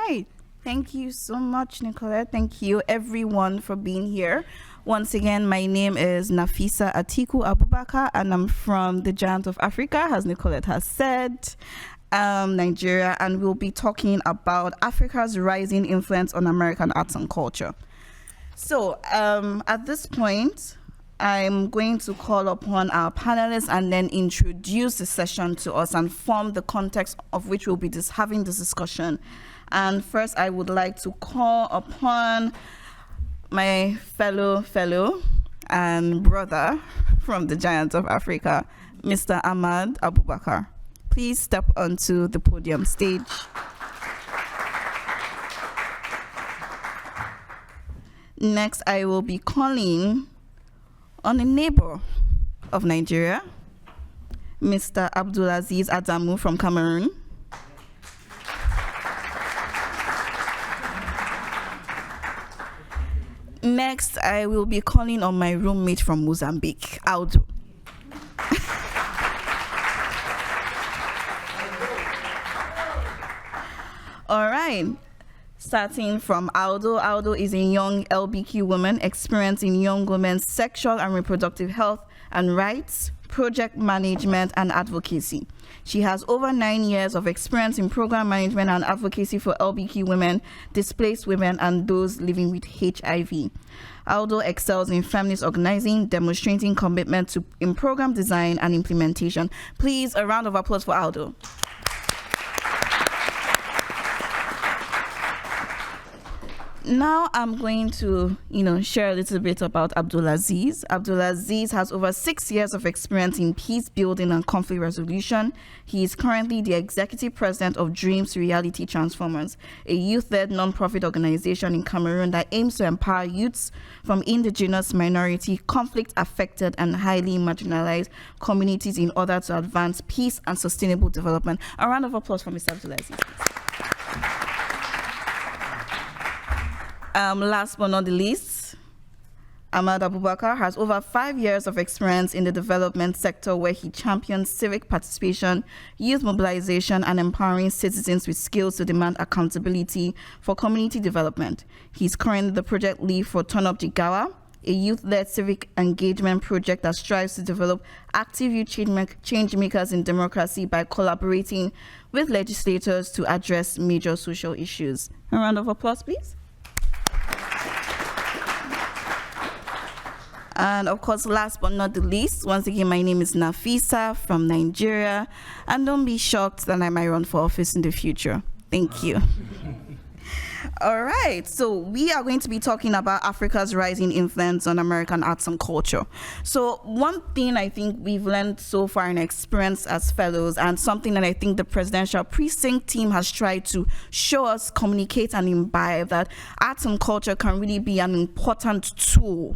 right. Thank you so much, Nicolette. Thank you, everyone, for being here. Once again, my name is Nafisa Atiku Abubakar, and I'm from the Giant of Africa, as Nicolette has said, Nigeria, and we'll be talking about Africa's rising influence on American arts and culture. So, at this point, I'm going to call upon our panelists and then introduce the session to us and form the context of which we'll be having this discussion. And first, I would like to call upon my fellow and brother from the Giant of Africa, Mr. Ahmad Abubakar. Please step onto the podium stage. Next, I will be calling on a neighbor of Nigeria, Mr. Abdulaziz Adamu from Cameroon. Next, I will be calling on my roommate from Mozambique, Aldo. All right. Starting from Aldo. Aldo is a young LBQ woman experienced in young women's sexual and reproductive health and rights, project management, and advocacy. She has over 9 years of experience in program management and advocacy for LBQ women, displaced women, and those living with HIV. Aldo excels in feminist organizing, demonstrating commitment in program design and implementation. Please, a round of applause for Aldo. Now I'm going to, share a little bit about Abdulaziz. Abdulaziz has over 6 years of experience in peace building and conflict resolution. He is currently the executive president of Dreams Reality Transformers, a youth-led non-profit organization in Cameroon that aims to empower youths from indigenous, minority, conflict-affected, and highly marginalized communities in order to advance peace and sustainable development. A round of applause for Mr. Abdulaziz, please. Last but not the least, Ahmad Abubakar has over 5 years of experience in the development sector where he champions civic participation, youth mobilization, and empowering citizens with skills to demand accountability for community development. He's currently the project lead for Turn Up Jigawa, a youth-led civic engagement project that strives to develop active youth change makers in democracy by collaborating with legislators to address major social issues. A round of applause, please. And of course, last but not the least, once again, my name is Nafisa from Nigeria. And don't be shocked that I might run for office in the future. Thank you. All right, so we are going to be talking about Africa's rising influence on American arts and culture. So one thing I think we've learned so far and experienced as fellows, and something that I think the presidential precinct team has tried to show us, communicate, and imbibe, that arts and culture can really be an important tool,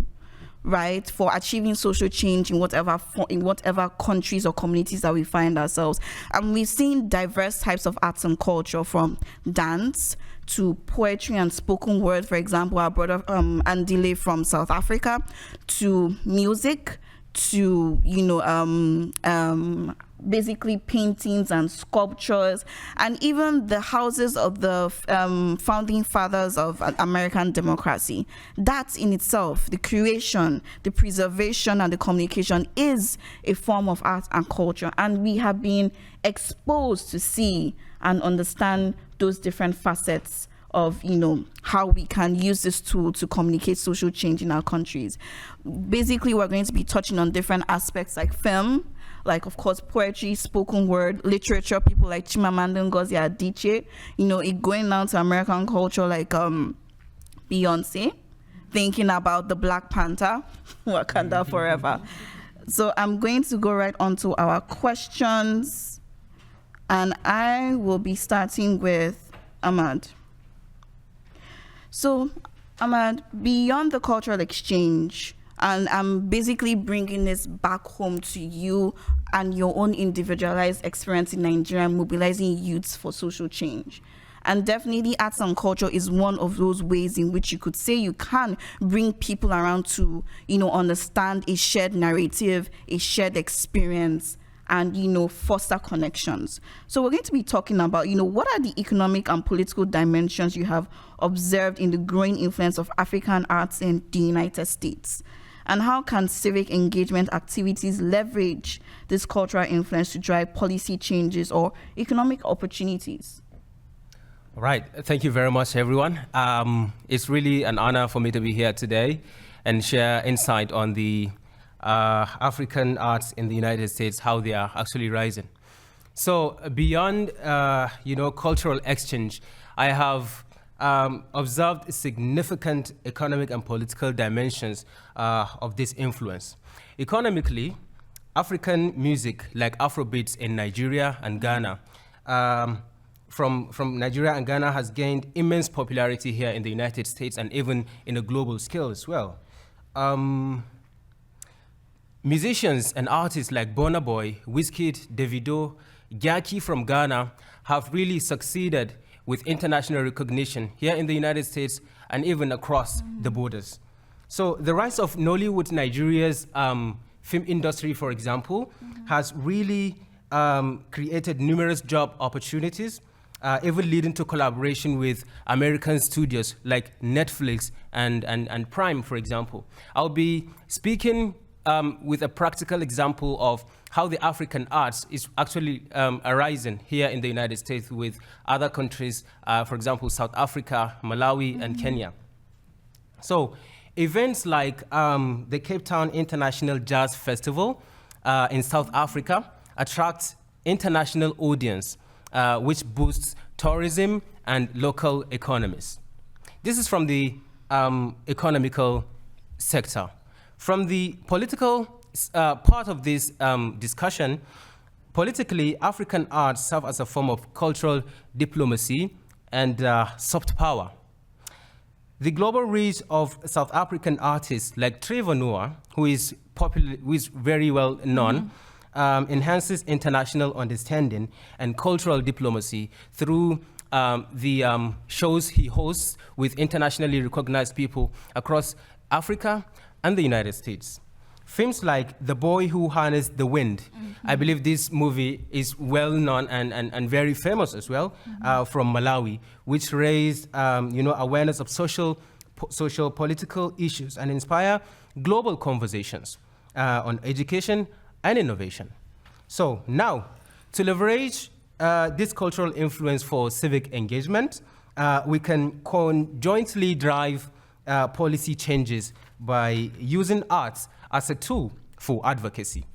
right, for achieving social change in whatever countries or communities that we find ourselves. And we've seen diverse types of arts and culture, from dance to poetry and spoken word. For example, our brother Andile from South Africa, to music, to basically paintings and sculptures, and even the houses of the founding fathers of American democracy. That in itself, the creation, the preservation, and the communication is a form of art and culture. And we have been exposed to see and understand those different facets of how we can use this tool to communicate social change in our countries. Basically, we're going to be touching on different aspects like film, like of course poetry, spoken word, literature, people like Chimamanda Ngozi Adichie, it going down to American culture like Beyonce, thinking about the Black Panther, Wakanda forever. So I'm going to go right on to our questions, and I will be starting with Ahmad. So Ahmad, beyond the cultural exchange, and I'm basically bringing this back home to you and your own individualized experience in Nigeria, mobilizing youths for social change. And definitely arts and culture is one of those ways in which you could say you can bring people around to, understand a shared narrative, a shared experience, and, foster connections. So we're going to be talking about, what are the economic and political dimensions you have observed in the growing influence of African arts in the United States? And how can civic engagement activities leverage this cultural influence to drive policy changes or economic opportunities? All right. Thank you very much, everyone. It's really an honor for me to be here today and share insight on the African arts in the United States, how they are actually rising. So beyond, cultural exchange, I have observed significant economic and political dimensions of this influence. Economically, African music like Afrobeats in Nigeria and Ghana, from Nigeria and Ghana has gained immense popularity here in the United States and even in a global scale as well. Musicians and artists like Burna Boy, Wizkid, Davido, Gyaki from Ghana have really succeeded with international recognition here in the United States and even across the borders. So the rise of Nollywood Nigeria's film industry, for example, has really created numerous job opportunities, even leading to collaboration with American studios like Netflix and Prime, for example. I'll be speaking with a practical example of how the African arts is actually arising here in the United States with other countries, for example, South Africa, Malawi, and Kenya. So events like the Cape Town International Jazz Festival in South Africa attract international audience, which boosts tourism and local economies. This is from the economical sector. From the political part of this discussion, politically, African arts serve as a form of cultural diplomacy and soft power. The global reach of South African artists like Trevor Noah, who is popular, who is very well known, enhances international understanding and cultural diplomacy through the shows he hosts with internationally recognized people across Africa and the United States. Films like The Boy Who Harnessed the Wind, I believe this movie is well known and very famous as well, from Malawi, which raised awareness of social political issues and inspire global conversations on education and innovation. So now, to leverage this cultural influence for civic engagement, we can conjointly drive policy changes by using arts as a tool for advocacy.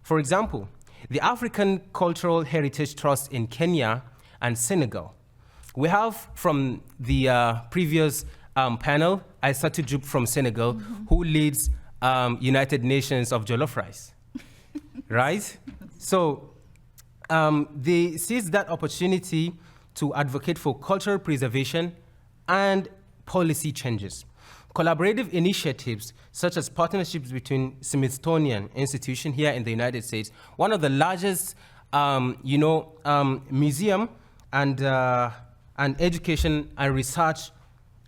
For example, the African Cultural Heritage Trust in Kenya and Senegal. We have from the previous panel, Aïssatou Diop from Senegal, who leads United Nations of Jollof Rice, right? So they seized that opportunity to advocate for cultural preservation and policy changes. Collaborative initiatives such as partnerships between Smithsonian Institution here in the United States, one of the largest museum and education and research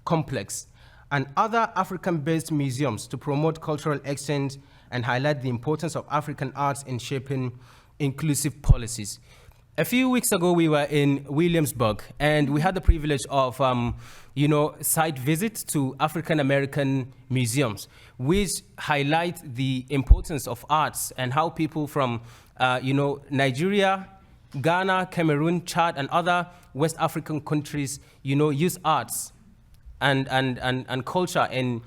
complex, and other African-based museums to promote cultural exchange and highlight the importance of African arts in shaping inclusive policies. A few weeks ago, we were in Williamsburg, and we had the privilege of, site visits to African-American museums, which highlight the importance of arts and how people from, Nigeria, Ghana, Cameroon, Chad, and other West African countries, use arts and culture in,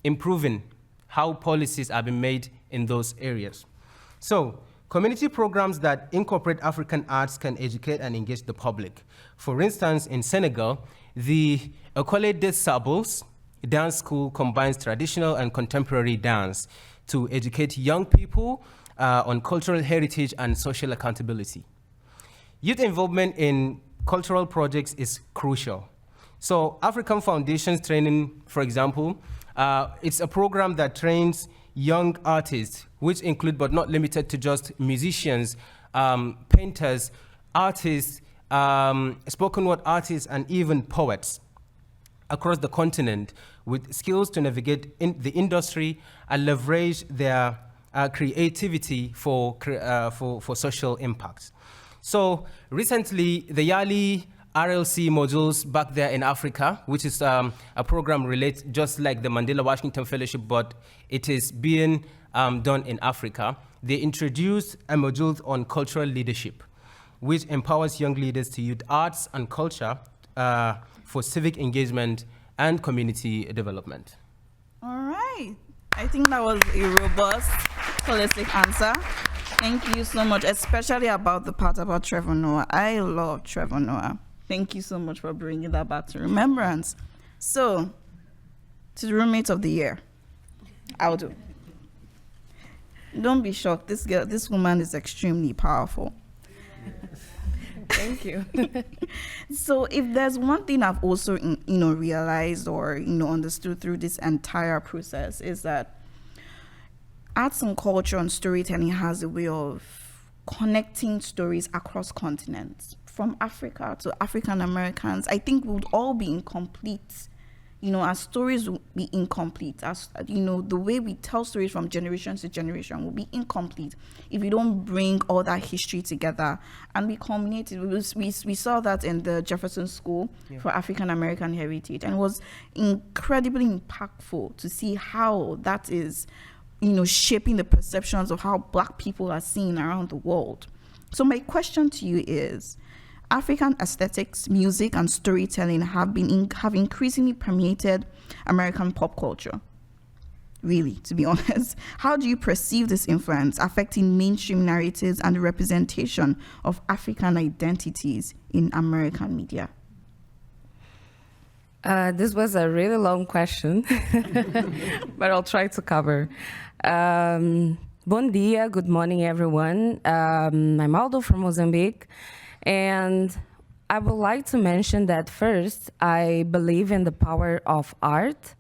improving how policies are being made in those areas. So, community programs that incorporate African arts can educate and engage the public. For instance, in Senegal, the École des Sables dance school combines traditional and contemporary dance to educate young people on cultural heritage and social accountability. Youth involvement in cultural projects is crucial. So African Foundations Training, for example, it's a program that trains young artists, which include but not limited to just musicians, painters, artists, spoken word artists, and even poets across the continent with skills to navigate in the industry and leverage their creativity for social impact. So recently, the yearly RLC modules back there in Africa, which is a program related just like the Mandela Washington Fellowship, but it is being done in Africa. They introduced a module on cultural leadership, which empowers young leaders to use arts and culture for civic engagement and community development. All right. I think that was a robust, holistic answer. Thank you so much, especially about the part about Trevor Noah. I love Trevor Noah. Thank you so much for bringing that back to remembrance. So, to the roommate of the year, Aldo. Don't be shocked. This woman is extremely powerful. Thank you. So, if there's one thing I've also, realized or understood through this entire process is that arts and culture and storytelling has a way of connecting stories across continents, from Africa to African Americans. I think we would all be incomplete. Our stories will be incomplete. As the way we tell stories from generation to generation will be incomplete if we don't bring all that history together and we culminate it. We saw that in the Jefferson School for African American Heritage, and it was incredibly impactful to see how that is, shaping the perceptions of how Black people are seen around the world. So my question to you is, African aesthetics, music, and storytelling have increasingly permeated American pop culture. Really, to be honest. How do you perceive this influence affecting mainstream narratives and the representation of African identities in American media? This was a really long question, but I'll try to cover. Bom dia, good morning, everyone. I'm Aldo from Mozambique. And I would like to mention that first, I believe in the power of art.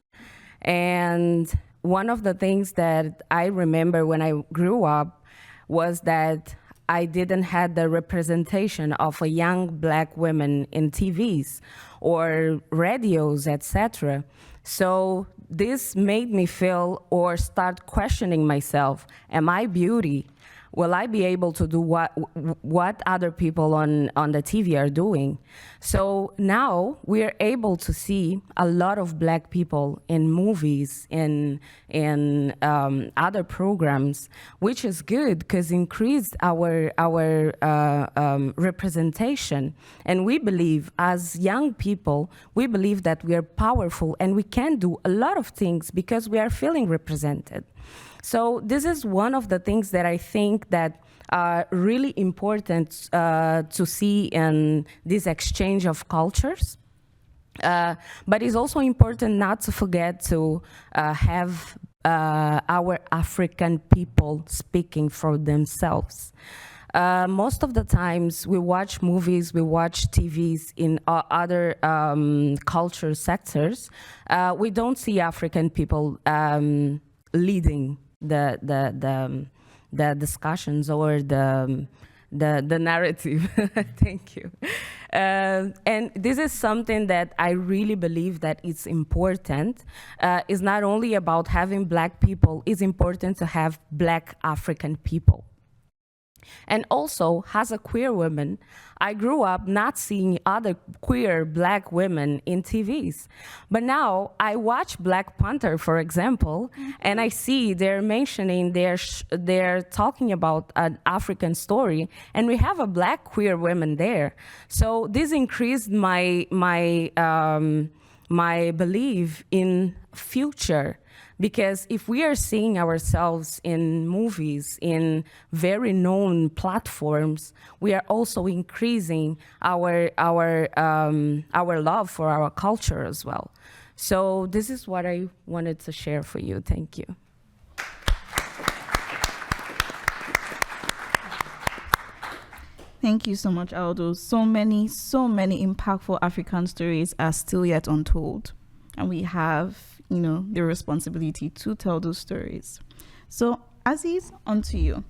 And one of the things that I remember when I grew up was that I didn't have the representation of a young Black women in TVs or radios, etc. So this made me feel or start questioning myself, am I beauty? Will I be able to do what other people on the TV are doing? So now we're able to see a lot of Black people in movies, in other programs, which is good because increased our representation. And we believe, as young people, we believe that we are powerful and we can do a lot of things because we are feeling represented. So this is one of the things that I think that are really important to see in this exchange of cultures. But it's also important not to forget to have our African people speaking for themselves. Most of the times we watch movies, we watch TVs in other culture sectors. We don't see African people leading the discussions or the narrative. Thank you. And this is something that I really believe that it's important. It's not only about having Black people, it's important to have Black African people. And also, as a queer woman, I grew up not seeing other queer Black women in TVs. But now I watch Black Panther, for example, and I see they're mentioning, they're talking about an African story, and we have a Black queer woman there. So this increased my belief in future. Because if we are seeing ourselves in movies, in very known platforms, we are also increasing our love for our culture as well. So this is what I wanted to share for you. Thank you. Thank you so much, Aldo. So many impactful African stories are still yet untold. And we have the responsibility to tell those stories. So, Aziz, on to you.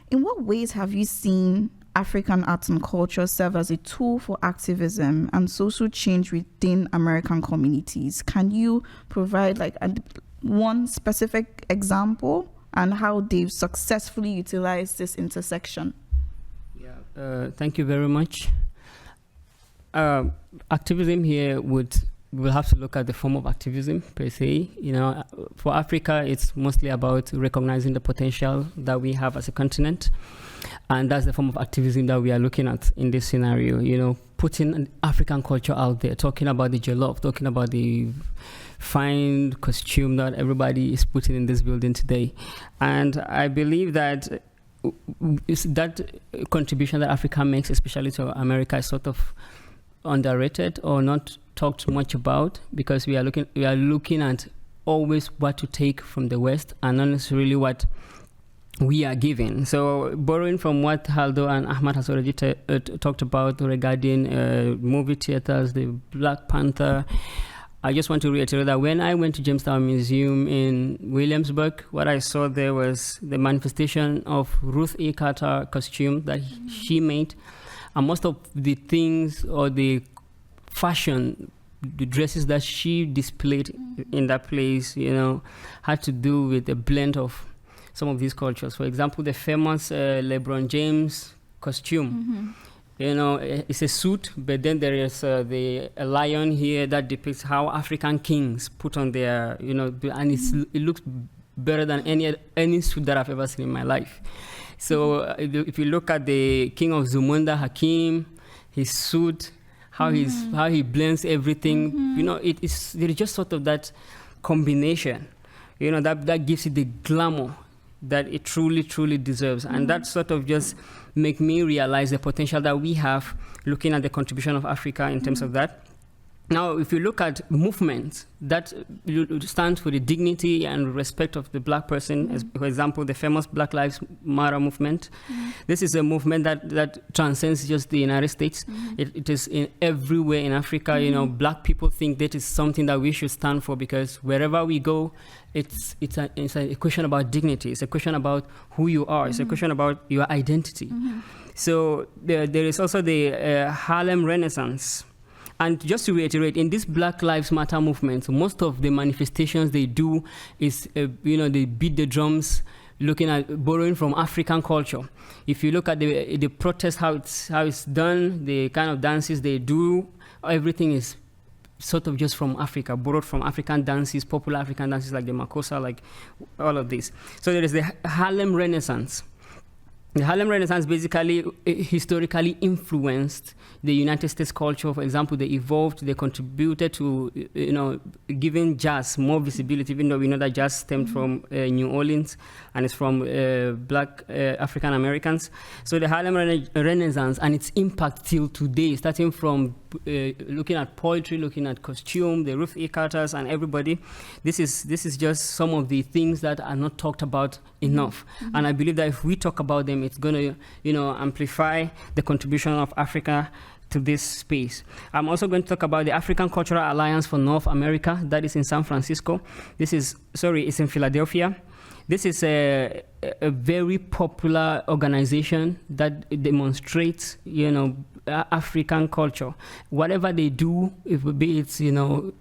In what ways have you seen African arts and culture serve as a tool for activism and social change within American communities? Can you provide one specific example and how they've successfully utilized this intersection. Yeah, thank you very much. Activism here we'll have to look at the form of activism per se. You know, for Africa, it's mostly about recognizing the potential that we have as a continent. And that's the form of activism that we are looking at in this scenario. You know, putting an African culture out there, talking about the jollof, talking about the fine costume that everybody is putting in this building today. And I believe that that contribution that Africa makes, especially to America, is sort of underrated or not talked much about, because we are looking at always what to take from the West and not necessarily what we are giving. So borrowing from what Haldo and Ahmad has already talked about regarding movie theaters, the Black Panther, I just want to reiterate that when I went to Jamestown Museum in Williamsburg, what I saw there was the manifestation of Ruth A. Carter costume that she made. And most of the things or the fashion, the dresses that she displayed in that place, you know, had to do with a blend of some of these cultures. For example, the famous LeBron James costume. You know, it's a suit, but then there is a lion here that depicts how African kings put on their, you know, and it looks better than any suit that I've ever seen in my life. So if you look at the King of Zamunda, Hakim, his suit, how he blends everything, you know, there is just sort of that combination, you know, that gives it the glamour that it truly, truly deserves. And that sort of just make me realize the potential that we have looking at the contribution of Africa in terms of that. Now, if you look at movements that stands for the dignity and respect of the Black person, as, for example, the famous Black Lives Matter movement, this is a movement that transcends just the United States. It is in everywhere in Africa. You know, Black people think that is something that we should stand for, because wherever we go, it's a question about dignity. It's a question about who you are. It's a question about your identity. So there is also the Harlem Renaissance. And just to reiterate, in this Black Lives Matter movement, most of the manifestations they do is, you know, they beat the drums, looking at borrowing from African culture. If you look at the protest, how it's done, the kind of dances they do, everything is sort of just from Africa, borrowed from African dances, popular African dances like the Makossa, like all of this. So there is the Harlem Renaissance. The Harlem Renaissance basically historically influenced the United States culture. For example, they evolved, they contributed to, you know, giving jazz more visibility, even though we know that jazz stemmed from New Orleans and it's from Black African Americans. So the Harlem Renaissance and its impact till today, starting from looking at poetry, looking at costume, the Ruth A. Carters and everybody, this is just some of the things that are not talked about enough. And I believe that if we talk about them, it's going to, you know, amplify the contribution of Africa to this space. I'm also going to talk about the African Cultural Alliance for North America, that is in San Francisco. It's in Philadelphia. This is a very popular organization that demonstrates, you know, African culture. Whatever they do, it's, you know,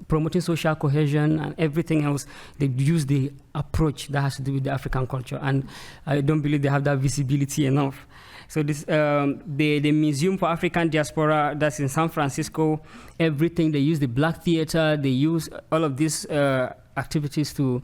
promoting social cohesion and everything else, they use the approach that has to do with the African culture. And I don't believe they have that visibility enough. So this, the Museum for African Diaspora, that's in San Francisco, everything, they use the Black Theater, they use all of these activities to,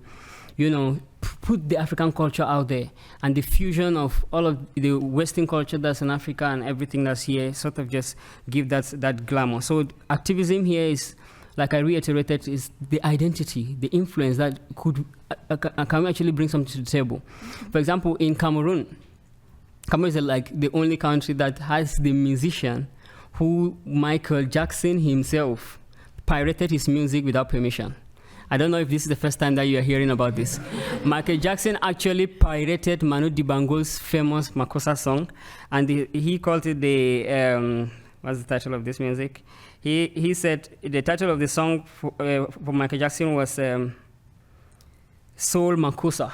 you know, put the African culture out there, and the fusion of all of the Western culture that's in Africa and everything that's here sort of just give that glamour. So activism here is, like I reiterated, is the identity, the influence that can we actually bring something to the table. For example, in Cameroon is like the only country that has the musician who Michael Jackson himself pirated his music without permission. I don't know if this is the first time that you are hearing about this. Michael Jackson actually pirated Manu Dibango's famous Makossa song, and he called it the, what's the title of this music? He said the title of the song for Michael Jackson was Soul Makossa.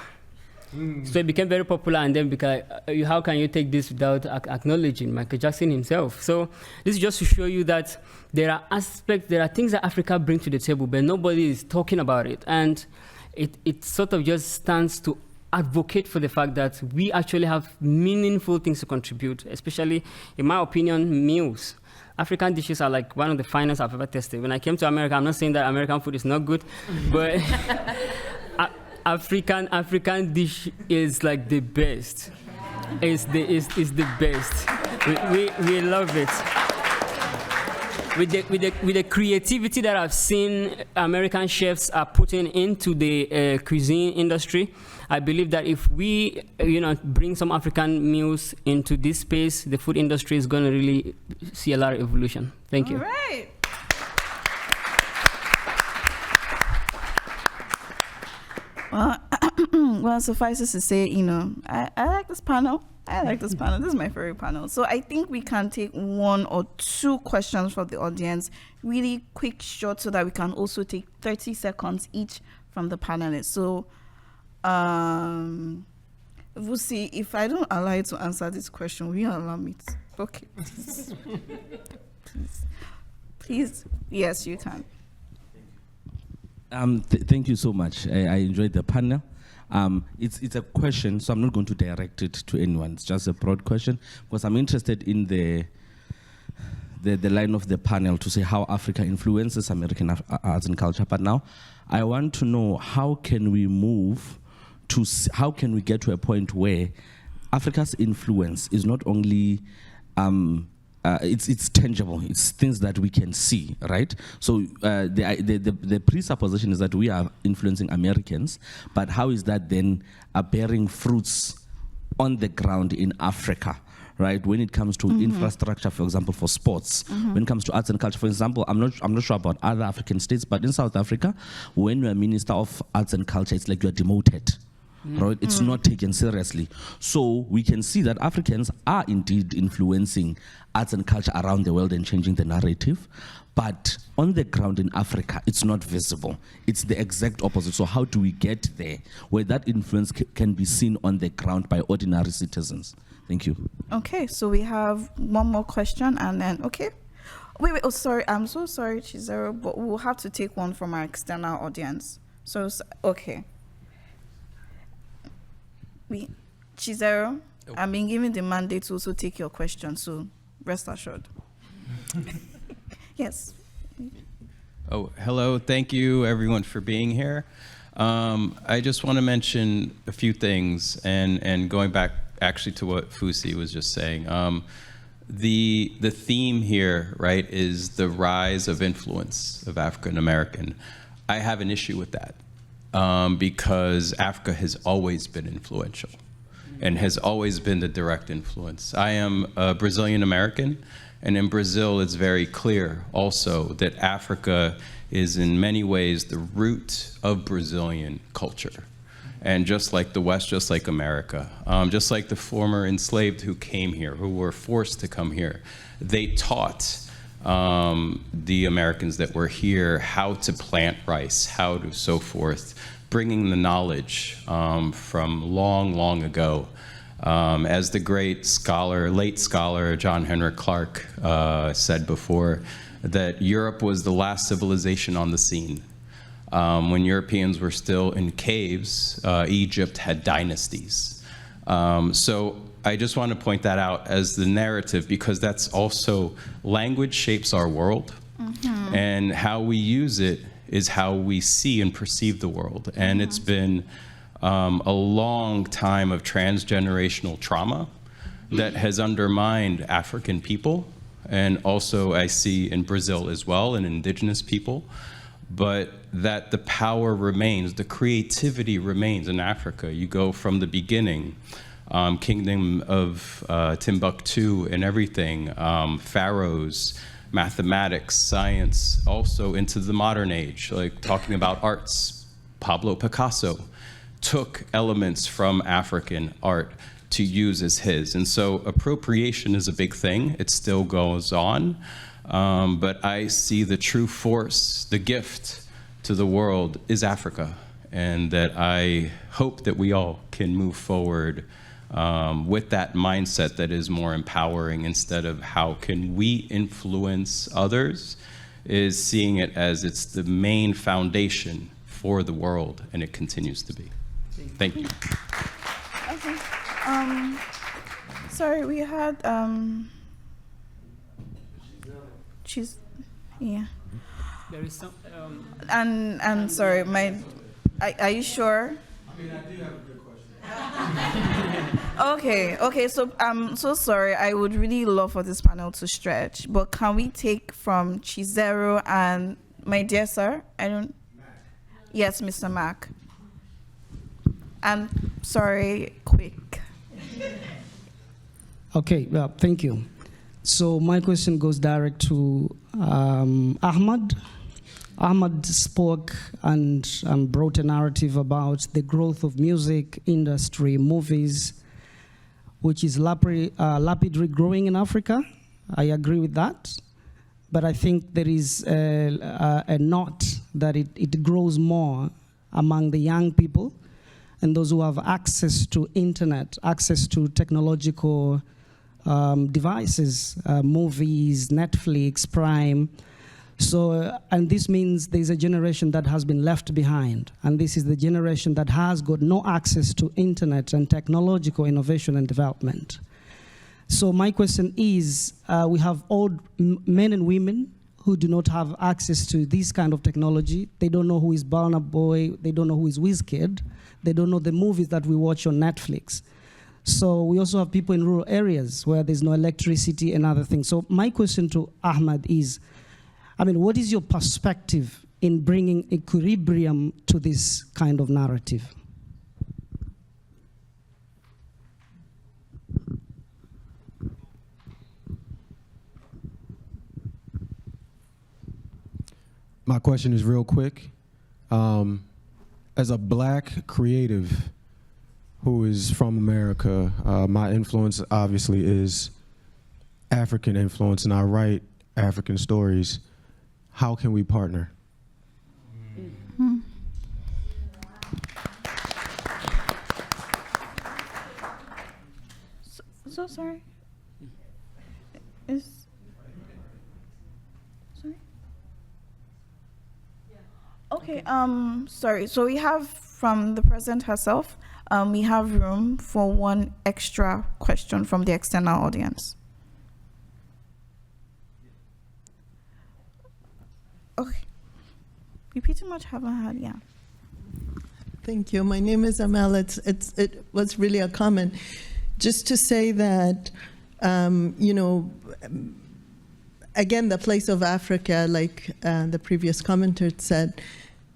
So it became very popular, and then because how can you take this without acknowledging Michael Jackson himself? So this is just to show you that there are aspects, there are things that Africa brings to the table, but nobody is talking about it. And it sort of just stands to advocate for the fact that we actually have meaningful things to contribute, especially, in my opinion, meals. African dishes are like one of the finest I've ever tasted. When I came to America, I'm not saying that American food is not good, but African dish is like the best. It's the best. We love it. With the creativity that I've seen American chefs are putting into the cuisine industry, I believe that if we, bring some African meals into this space, the food industry is going to really see a lot of evolution. Thank you. All right. Well, suffices to say, I like this panel. This is my favorite panel. So I think we can take 1 or 2 questions from the audience, really quick, short, so that we can also take 30 seconds each from the panelists. So, we'll see. If I don't allow you to answer this question, will you allow me to? Okay. Please. Yes, you can. Thank you so much. I enjoyed the panel. It's a question, so I'm not going to direct it to anyone. It's just a broad question, because I'm interested in the line of the panel to say how Africa influences American arts and culture. But now, I want to know how can we get to a point where Africa's influence is not only it's tangible. It's things that we can see, right? So the presupposition is that we are influencing Americans, but how is that then bearing fruits on the ground in Africa, right? When it comes to infrastructure, for example, for sports, when it comes to arts and culture, for example, I'm not sure about other African states, but in South Africa, when you're Minister of Arts and Culture, it's like you're demoted. Right? It's not taken seriously. So we can see that Africans are indeed influencing arts and culture around the world and changing the narrative. But on the ground in Africa, it's not visible. It's the exact opposite. So how do we get there where that influence can be seen on the ground by ordinary citizens? Thank you. Okay, so we have one more question and then, okay. Wait, oh, sorry. I'm so sorry, Chizero, but we'll have to take one from our external audience. So okay. Chizero, I'm being given the mandate to also take your question, so rest assured. Yes. Oh, hello. Thank you, everyone, for being here. I just want to mention a few things, and going back actually to what Fusi was just saying. The theme here, right, is the rise of influence of African American. I have an issue with that. Because Africa has always been influential and has always been the direct influence. I am a Brazilian American, and in Brazil it's very clear also that Africa is in many ways the root of Brazilian culture. And just like the West, just like America, just like the former enslaved who came here, who were forced to come here, they taught the Americans that were here how to plant rice, how to so forth, bringing the knowledge from long, long ago. As the great scholar, late scholar, John Henrik Clarke said before, that Europe was the last civilization on the scene. When Europeans were still in caves, Egypt had dynasties. So I just want to point that out as the narrative, because that's also, language shapes our world, and how we use it is how we see and perceive the world. And it's been a long time of transgenerational trauma that has undermined African people, and also I see in Brazil as well, and indigenous people, but that the power remains, the creativity remains in Africa. You go from the beginning, Kingdom of Timbuktu and everything, pharaohs, mathematics, science, also into the modern age, like talking about arts. Pablo Picasso took elements from African art to use as his. And so appropriation is a big thing. It still goes on. But I see the true force, the gift to the world is Africa. And that I hope that we all can move forward with that mindset that is more empowering, instead of how can we influence others, is seeing it as it's the main foundation for the world, and it continues to be. Thank you. Okay. Sorry, we had she's yeah. There is some. And sorry, are you sure? I mean, I do have a good question. Okay, so I'm so sorry. I would really love for this panel to stretch, but can we take from Chizero and my dear sir? Yes, Mr. Mack. And sorry, quick. Okay, well, thank you. So my question goes direct to Ahmad. Ahmad spoke and brought a narrative about the growth of music industry, movies, which is rapidly growing in Africa. I agree with that. But I think there is a note that it grows more among the young people and those who have access to internet, access to technological devices, movies, Netflix, Prime. So, and this means there's a generation that has been left behind. And this is the generation that has got no access to internet and technological innovation and development. So my question is, we have old men and women who do not have access to this kind of technology. They don't know who is Burna Boy. They don't know who is Wizkid. They don't know the movies that we watch on Netflix. So we also have people in rural areas where there's no electricity and other things. So my question to Ahmad is, I mean, what is your perspective in bringing equilibrium to this kind of narrative? My question is real quick. As a black creative who is from America, my influence obviously is African influence, and I write African stories. How can we partner? So sorry. Sorry. Okay. Sorry. So we have from the president herself. We have room for one extra question from the external audience. Okay. We pretty much haven't had, yeah. Thank you. My name is Amel. It was really a comment. Just to say that, you know, again, the place of Africa, like the previous commenter said,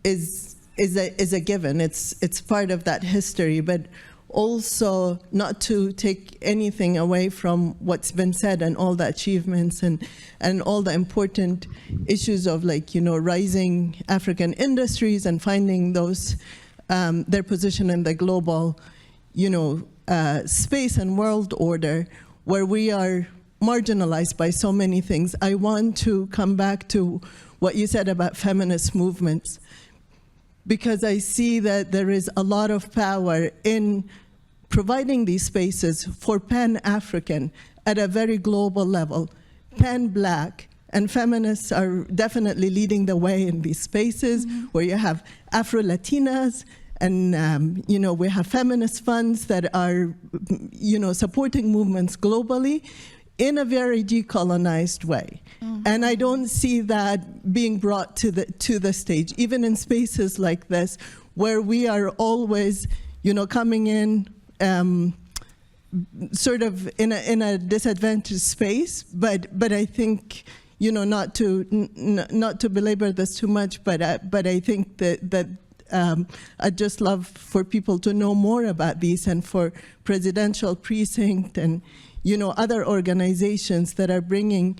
is a given. It's part of that history, but also not to take anything away from what's been said and all the achievements and all the important issues of, like, you know, rising African industries and finding those their position in the global, you know, space and world order, where we are marginalized by so many things. I want to come back to what you said about feminist movements, because I see that there is a lot of power in providing these spaces for Pan-African at a very global level, Pan-Black, and feminists are definitely leading the way in these spaces, where you have Afro-Latinas, and you know, we have feminist funds that are, you know, supporting movements globally in a very decolonized way. And I don't see that being brought to the stage, even in spaces like this, where we are always, you know, coming in sort of in a disadvantaged space. But I think, you know, not to belabor this too much, but I think that I'd just love for people to know more about these, and for Presidential Precinct and, you know, other organizations that are bringing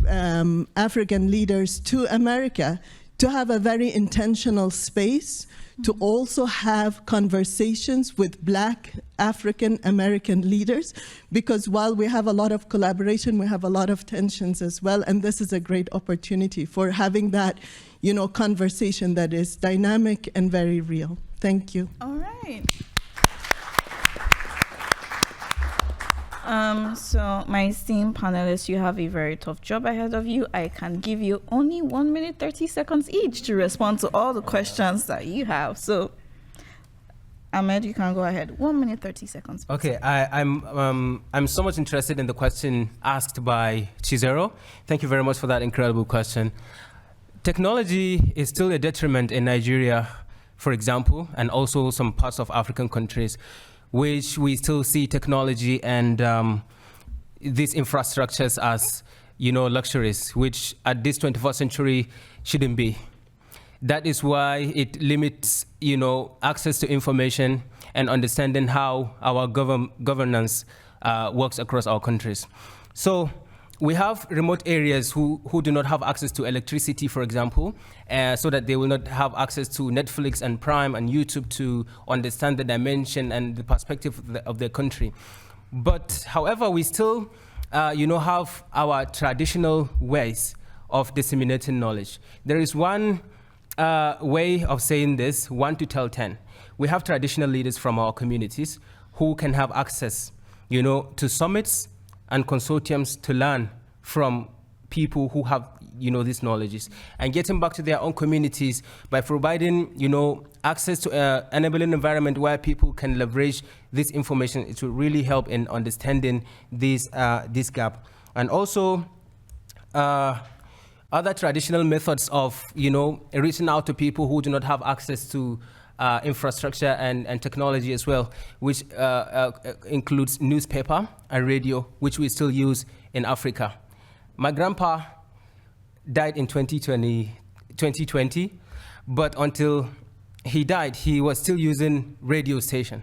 African leaders to America to have a very intentional space to also have conversations with Black African American leaders, because while we have a lot of collaboration, we have a lot of tensions as well, and this is a great opportunity for having that, you know, conversation that is dynamic and very real. Thank you. All right. So my esteemed panelists, you have a very tough job ahead of you. I can give you only 1 minute, 30 seconds each to respond to all the questions that you have. So Ahmed, you can go ahead. 1 minute, 30 seconds. Please. Okay, I'm so much interested in the question asked by Chizero. Thank you very much for that incredible question. Technology is still a detriment in Nigeria, for example, and also some parts of African countries, which we still see technology and these infrastructures as, luxuries, which at this 21st century shouldn't be. That is why it limits, access to information and understanding how our governance works across our countries. So we have remote areas who do not have access to electricity, for example, so that they will not have access to Netflix and Prime and YouTube to understand the dimension and the perspective of their country. But however, we still, have our traditional ways of disseminating knowledge. There is one way of saying this, 1 to tell 10. We have traditional leaders from our communities who can have access, to summits and consortiums to learn from people who have, these knowledges, and getting back to their own communities by providing, access to an enabling environment where people can leverage this information. It will really help in understanding this gap. And also, other traditional methods of, reaching out to people who do not have access to infrastructure and technology as well, which includes newspaper and radio, which we still use in Africa. My grandpa died in 2020, but until he died, he was still using radio station.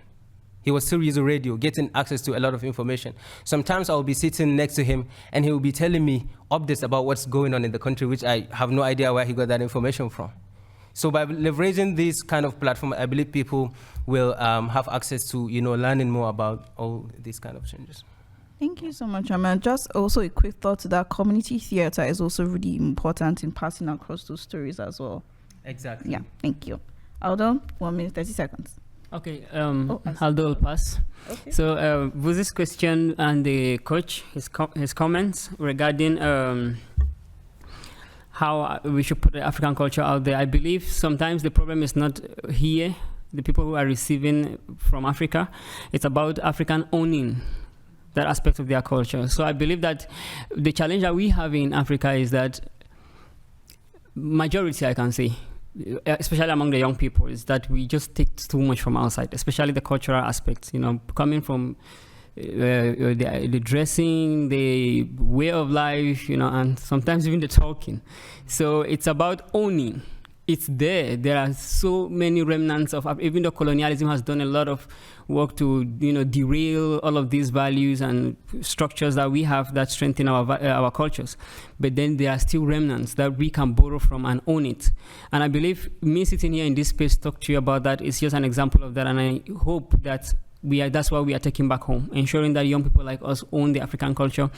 He was still using radio, getting access to a lot of information. Sometimes I'll be sitting next to him and he will be telling me updates about what's going on in the country, which I have no idea where he got that information from. So by leveraging this kind of platform, I believe people will have access to, learning more about all these kind of changes. Thank you so much, Ahmed. Just also a quick thought to that community theater is also really important in passing across those stories as well. Exactly. Yeah, thank you. Aldo, 1 minute, 30 seconds. Okay, Aldo will pass. Okay. So with this question and the coach, his comments regarding how we should put the African culture out there, I believe sometimes the problem is not here, the people who are receiving from Africa. It's about African owning that aspect of their culture. So I believe that the challenge that we have in Africa is that majority, I can say, especially among the young people, is that we just take too much from outside, especially the cultural aspects, coming from the dressing, the way of life, and sometimes even the talking. So it's about owning. It's there. There are so many remnants of, even though colonialism has done a lot of work to, derail all of these values and structures that we have that strengthen our cultures. But then there are still remnants that we can borrow from and own it. And I believe me sitting here in this space talk to you about that is just an example of that. And I hope that that's what we are taking back home, ensuring that young people like us own the African culture,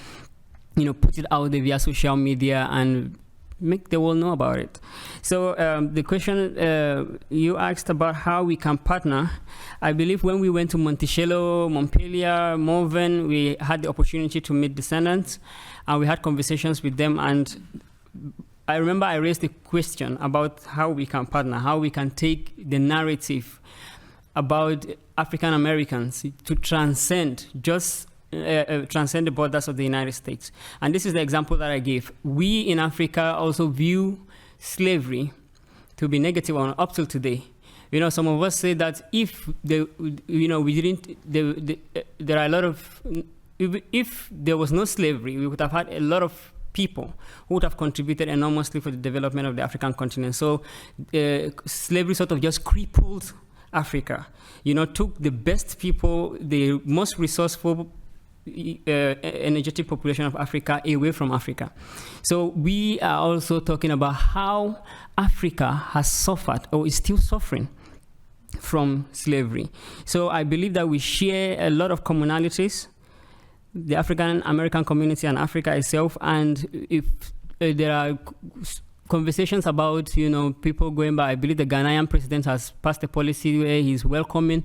put it out there via social media and make the world know about it. So the question you asked about how we can partner, I believe when we went to Monticello, Montpellier, Morven, we had the opportunity to meet descendants and we had conversations with them. And I remember I raised the question about how we can partner, how we can take the narrative about African Americans to transcend the borders of the United States. And this is the example that I gave. We in Africa also view slavery to be negative up till today. Some of us say that if there are a lot of, if there was no slavery, we would have had a lot of people who would have contributed enormously for the development of the African continent. So slavery sort of just crippled Africa, took the best people, the most resourceful, energetic population of Africa away from Africa. So we are also talking about how Africa has suffered or is still suffering from slavery. So I believe that we share a lot of commonalities, the African American community and Africa itself. And if there are conversations about, people going by, I believe the Ghanaian president has passed a policy where he's welcoming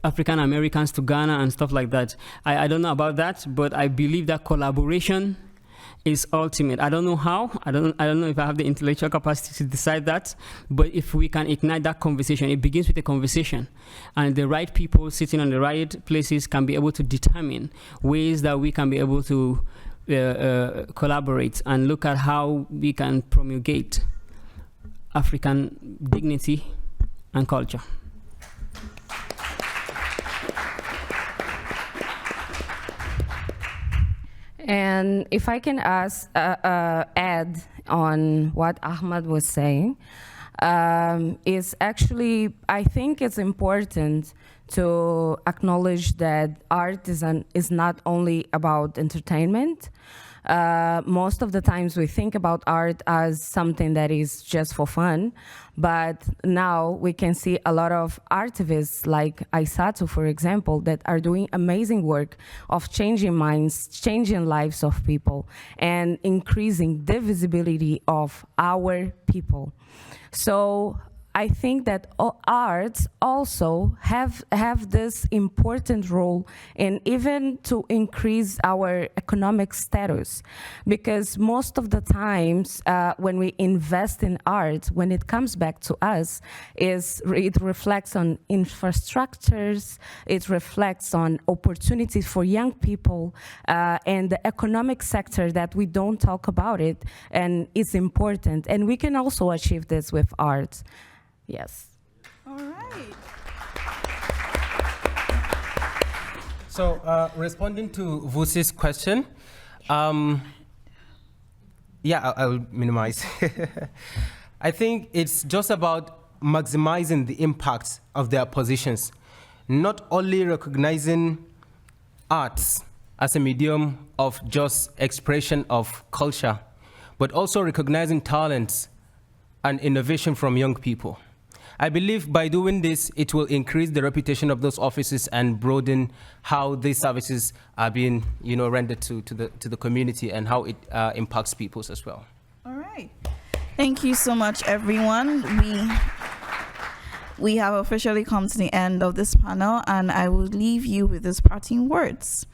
African Americans to Ghana and stuff like that. I don't know about that, but I believe that collaboration is ultimate. I don't know how. I don't know if I have the intellectual capacity to decide that. But if we can ignite that conversation, it begins with a conversation, and the right people sitting on the right places can be able to determine ways that we can be able to collaborate and look at how we can promulgate African dignity and culture. And if I can add on what Ahmad was saying, is actually, I think it's important to acknowledge that art is not only about entertainment. Most of the times we think about art as something that is just for fun, but now we can see a lot of artists like Aissatou, for example, that are doing amazing work of changing minds, changing lives of people, and increasing the visibility of our people. So I think that arts also have this important role in even to increase our economic status, because most of the times when we invest in art, when it comes back to us, it reflects on infrastructures, it reflects on opportunities for young people, and the economic sector that we don't talk about it, and it's important. And we can also achieve this with art. Yes. All right. So responding to Vusi's question, I'll minimize. I think it's just about maximizing the impact of their positions, not only recognizing arts as a medium of just expression of culture, but also recognizing talents and innovation from young people. I believe by doing this, it will increase the reputation of those offices and broaden how these services are being, rendered to the community and how it impacts people as well. All right. Thank you so much, everyone. We have officially come to the end of this panel, and I will leave you with these parting words.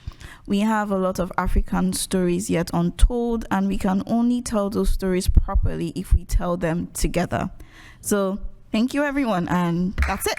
We have a lot of African stories yet untold, and we can only tell those stories properly if we tell them together. So thank you, everyone, and that's it.